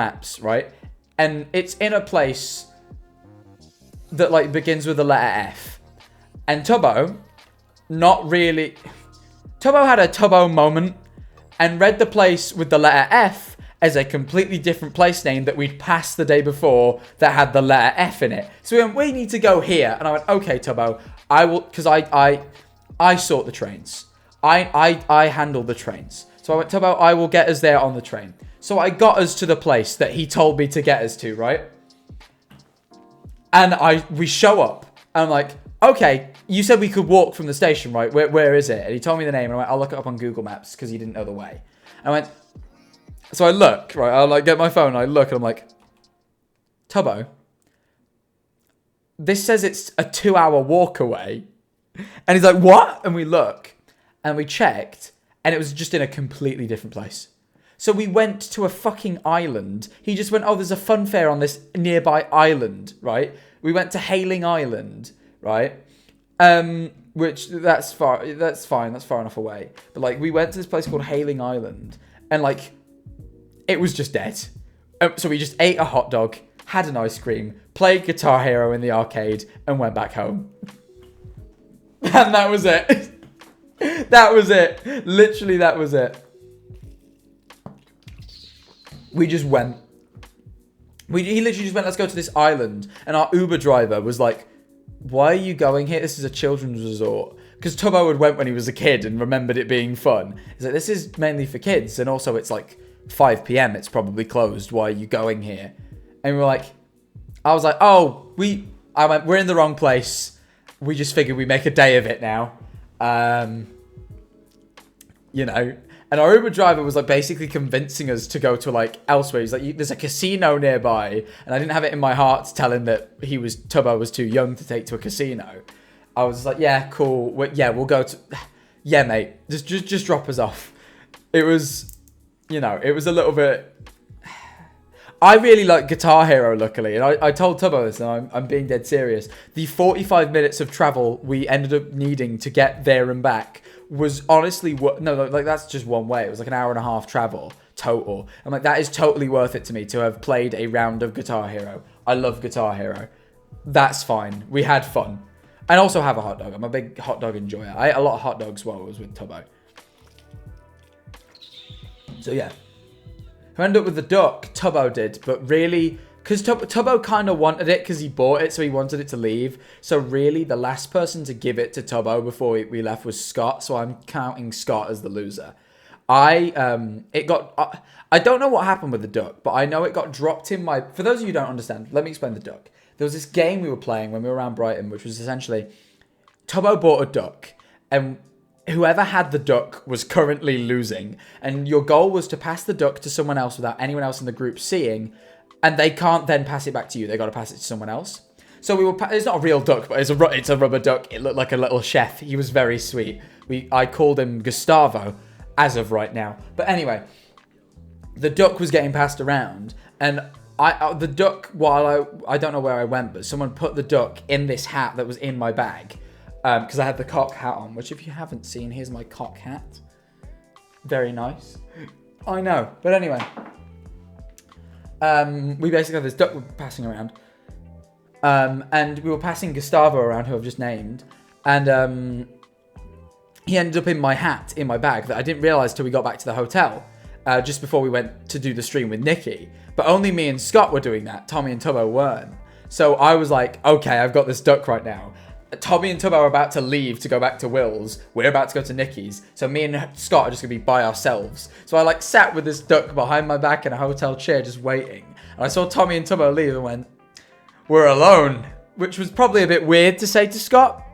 maps, right? And it's in a place that like begins with the letter F. And Tubbo, Tubbo had a Tubbo moment and read the place with the letter F as a completely different place name that we'd passed the day before that had the letter F in it. So we went, we need to go here. And I went, okay, Tubbo, I will, because I sort the trains. I handle the trains. So I went, Tubbo, I will get us there on the train. So I got us to the place that he told me to get us to, right? And we show up. And I'm like, okay, you said we could walk from the station, right? Where is it? And he told me the name. And I went, I'll look it up on Google Maps because he didn't know the way. I went, so I look, right? I'll like get my phone and I look and I'm like, Tubbo, this says it's a 2-hour walk away. And he's like, what? And we look and we checked and it was just in a completely different place. So we went to a fucking island. He just went, oh, there's a fun fair on this nearby island, right? We went to Hayling Island, right? Which that's fine. That's far enough away. But like we went to this place called Hayling Island and like it was just dead. So we just ate a hot dog, had an ice cream, played Guitar Hero in the arcade and went back home. And that was it. That was it. Literally, that was it. We just went. He literally just went, let's go to this island. And our Uber driver was like, why are you going here? This is a children's resort. Because Tubbo had went when he was a kid and remembered it being fun. He's like, this is mainly for kids. And also it's like 5 p.m. It's probably closed. Why are you going here? And we were like, I was like, oh, I went, we're in the wrong place. We just figured we'd make a day of it now. You know. And our Uber driver was like basically convincing us to go to like elsewhere. He's like, there's a casino nearby. And I didn't have it in my heart to tell him that Tubbo was too young to take to a casino. I was like, yeah, cool. We'll go to, yeah, mate, just drop us off. It was, you know, it was a little bit, I really like Guitar Hero, luckily. And I told Tubbo this, and I'm being dead serious. The 45 minutes of travel we ended up needing to get there and back was honestly, like that's just one way. It was like an hour and a half travel total. I'm like, that is totally worth it to me to have played a round of Guitar Hero. I love Guitar Hero. That's fine. We had fun. And also have a hot dog. I'm a big hot dog enjoyer. I ate a lot of hot dogs while I was with Tubbo. So yeah. Who ended up with the duck? Tubbo did. But really, because Tubbo kind of wanted it because he bought it, so he wanted it to leave. So really, the last person to give it to Tubbo before we left was Schaltt. So I'm counting Schaltt as the loser. I don't know what happened with the duck, but I know it got dropped in my... For those of you who don't understand, let me explain the duck. There was this game we were playing when we were around Brighton, which was essentially... Tubbo bought a duck, and whoever had the duck was currently losing. And your goal was to pass the duck to someone else without anyone else in the group seeing, and they can't then pass it back to you. They got to pass it to someone else. So we were... It's not a real duck, but it's a rubber duck. It looked like a little chef. He was very sweet. I called him Gustavo, as of right now. But anyway, the duck was getting passed around, and the duck, while I don't know where I went, but someone put the duck in this hat that was in my bag, because I had the cock hat on, which if you haven't seen, here's my cock hat. Very nice. I know. But anyway, we basically had this duck passing around, and we were passing Gustavo around, who I've just named, and he ended up in my hat, in my bag, that I didn't realise till we got back to the hotel, just before we went to do the stream with Nikki. But only me and Scott were doing that. Tommy and Tubbo weren't. So I was like, okay, I've got this duck right now. Tommy and Tubbo are about to leave to go back to Will's. We're about to go to Nikki's. So me and Scott are just going to be by ourselves. So I like sat with this duck behind my back in a hotel chair just waiting. And I saw Tommy and Tubbo leave and went, we're alone. Which was probably a bit weird to say to Scott.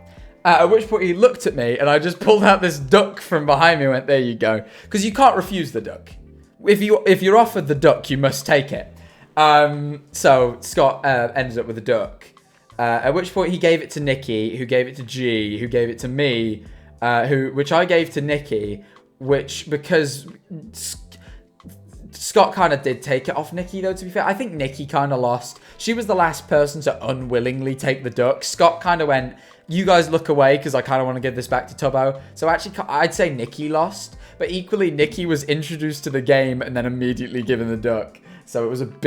At which point he looked at me and I just pulled out this duck from behind me and went, there you go. Because you can't refuse the duck. If you're offered the duck, you must take it. So Scott ended up with the duck. At which point he gave it to Nikki, who gave it to G, who gave it to me, which I gave to Nikki, which because Scott kind of did take it off Nikki, though, to be fair. I think Nikki kind of lost. She was the last person to unwillingly take the duck. Scott kind of went, you guys look away because I kind of want to give this back to Tubbo. So actually, I'd say Nikki lost. But equally, Nikki was introduced to the game and then immediately given the duck. So it was a